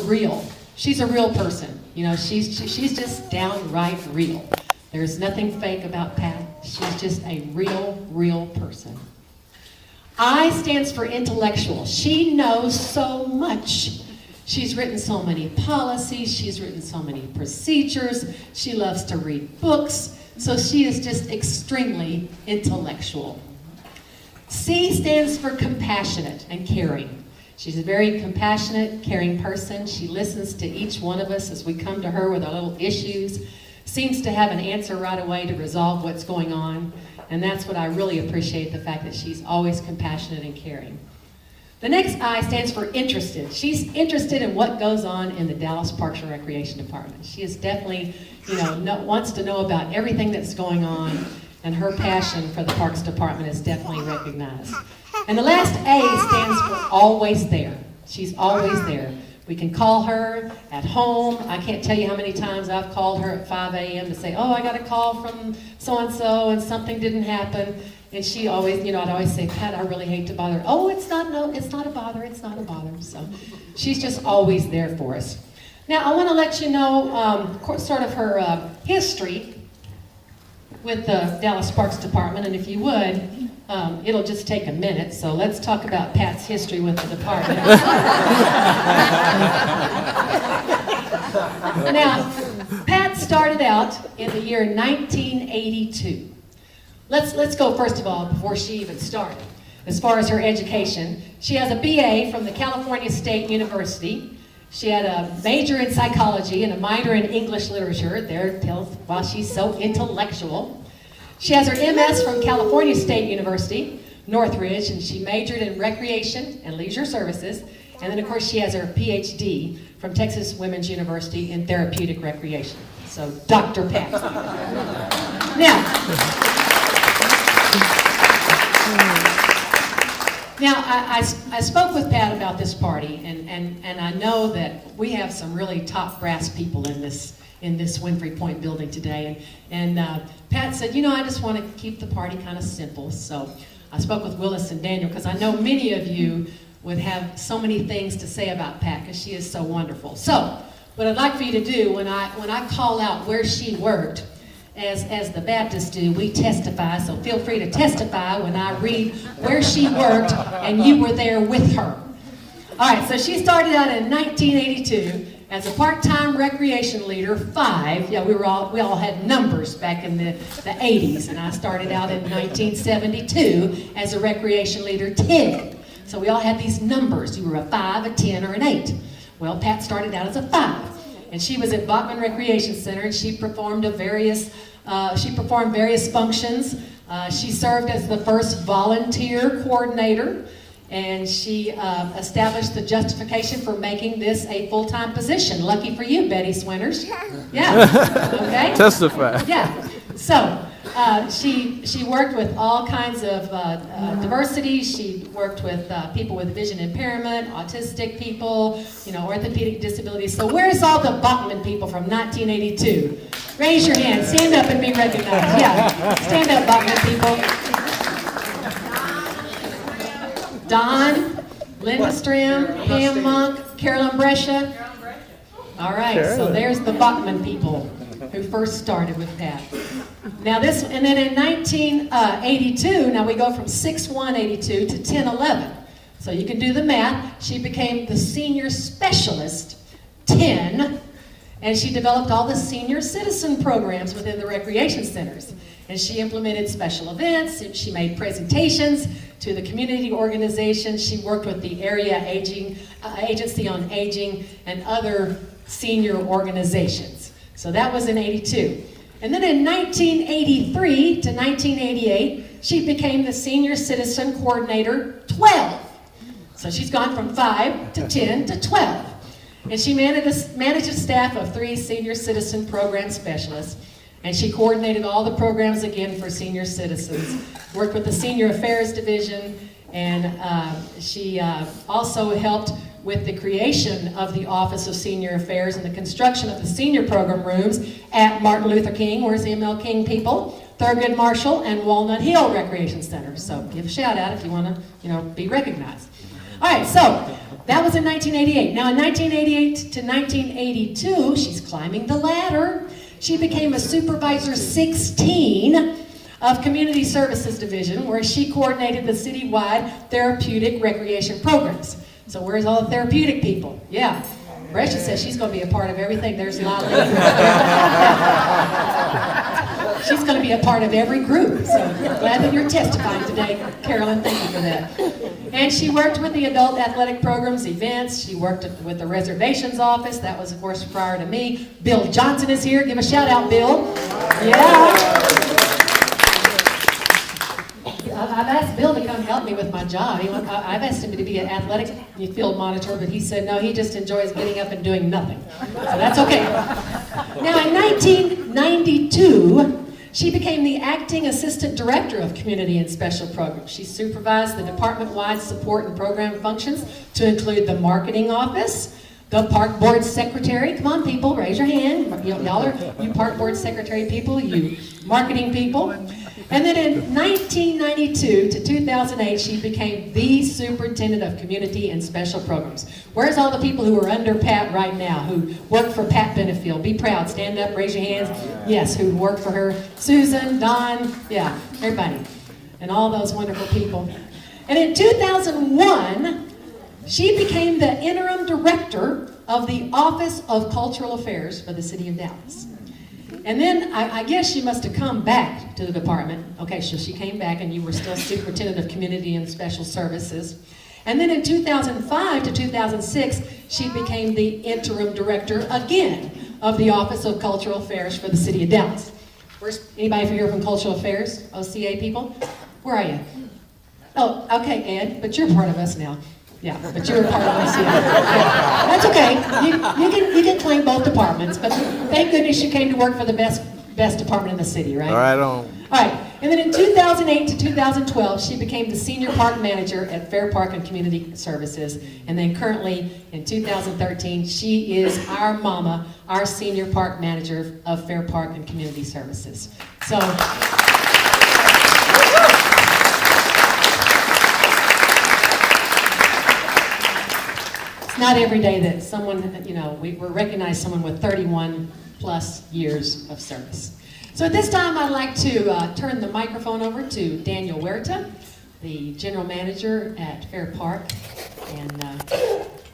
real. She's a real person. You know, she's just downright real. There's nothing fake about Pat. She's just a real person. I stands for intellectual. She knows so much. She's written so many policies. She's written so many procedures. She loves to read books. So she is just extremely intellectual. C stands for compassionate and caring. She's a very compassionate, caring person. She listens to each one of us as we come to her with our little issues. Seems to have an answer right away to resolve what's going on. And that's what I really appreciate, the fact that she's always compassionate and caring. The next I stands for interested. She's interested in what goes on in the Dallas Parks and Recreation Department. She is definitely, wants to know about everything that's going on, and her passion for the Parks Department is definitely recognized. And the last A stands for always there. She's always there. We can call her at home. I can't tell you how many times I've called her at 5 a.m. to say, oh, I got a call from so-and-so and something didn't happen. And she always, I'd always say, Pat, I really hate to bother. Oh, it's not a bother, it's not a bother. So she's just always there for us. Now, I want to let you know sort of her history with the Dallas Parks Department. And if you would, it'll just take a minute. So let's talk about Pat's history with the department. Now, Pat started out in the year 1982. Let's go first of all before she even started. As far as her education, she has a BA from the California State University. She had a major in psychology and a minor in English literature. There tells why she's so intellectual. She has her MS from California State University, Northridge, and she majored in recreation and leisure services. And then of course she has her PhD from Texas Women's University in therapeutic recreation. So Dr. Pat. Now, I spoke with Pat about this party, and I know that we have some really top brass people in this Winfrey Point building today. And Pat said, I just want to keep the party kind of simple. So I spoke with Willis and Daniel, because I know many of you would have so many things to say about Pat, because she is so wonderful. So what I'd like for you to do, when I call out where she worked, as the Baptists do, we testify, so feel free to testify when I read where she worked and you were there with her. All right, so she started out in 1982 as a part-time recreation leader, 5. Yeah, we all had numbers back in the 80s, and I started out in 1972 as a recreation leader, 10. So we all had these numbers. You were a 5, a 10, or an 8. Well, Pat started out as a 5. And she was at Bachman Recreation Center, and she performed various functions. She served as the first volunteer coordinator, and she established the justification for making this a full-time position. Lucky for you, Betty Swinters. Yeah. Okay. Testify. Yeah. So she worked with all kinds of diversity. She worked with people with vision impairment, autistic people, orthopedic disabilities. So where's all the Bachman people from 1982? Raise your hand. Stand up and be recognized. Yeah. Stand up, Bachman people. Don, Linda Strim, Pam Monk, Carolyn Brescia. All right. So there's the Bachman people who first started with Pat. Now and then in 1982, now we go from 6/1/82 to 10/11. So you can do the math. She became the senior specialist, 10, and she developed all the senior citizen programs within the recreation centers. And she implemented special events, and she made presentations to the community organizations. She worked with the area agency on aging and other senior organizations. So that was in 82. And then in 1983 to 1988, she became the Senior Citizen Coordinator 12. So she's gone from 5 to 10 to 12. And she managed a staff of 3 Senior Citizen Program Specialists. And she coordinated all the programs again for senior citizens. Worked with the Senior Affairs Division, and she also helped with the creation of the Office of Senior Affairs and the construction of the senior program rooms at Martin Luther King, where's the ML King people, Thurgood Marshall, and Walnut Hill Recreation Center. So give a shout out if you want to, be recognized. All right, so That was in 1988. Now in 1988 to 1982, she's climbing the ladder. She became a supervisor 16 of Community Services Division, where she coordinated the citywide therapeutic recreation programs. So where's all the therapeutic people? Yeah. Brescia says she's going to be a part of everything. There's Lolly. She's going to be a part of every group. So glad that you're testifying today, Carolyn. Thank you for that. And she worked with the adult athletic programs, events. She worked with the reservations office. That was, of course, prior to me. Bill Johnson is here. Give a shout out, Bill. Yeah. I've asked Bill to come help me with my job. I've asked him to be an athletic field monitor, but he said no, he just enjoys getting up and doing nothing. So that's okay. Now in 1992, she became the acting assistant director of community and special programs. She supervised the department-wide support and program functions to include the marketing office, the park board secretary. Come on, people, raise your hand. Y'all are you park board secretary people, you marketing people. And then in 1992 to 2008, she became the superintendent of community and special programs. Where's all the people who are under Pat right now, who work for Pat Benefield? Be proud, stand up, raise your hands. Yes, who work for her. Susan, Don, yeah, everybody. And all those wonderful people. And in 2001, she became the interim director of the Office of Cultural Affairs for the City of Dallas. And then I guess she must have come back to the department. Okay, so she came back and you were still superintendent of community and special services. And then in 2005 to 2006, she became the interim director again of the Office of Cultural Affairs for the City of Dallas. Where's anybody here from Cultural Affairs? OCA people? Where are you? Oh, okay, Ed, but you're part of us now. Yeah, but you're a part of OCA. Yeah, that's okay. You can claim both departments, but thank goodness you came to work for the best department in the city, right? All right, on. All right, and then in 2008 to 2012, she became the senior park manager at Fair Park and Community Services, and then currently in 2013, she is our mama, our senior park manager of Fair Park and Community Services. So. Not every day that someone, we recognize someone with 31 plus years of service. So at this time, I'd like to turn the microphone over to Daniel Huerta, the general manager at Fair Park, and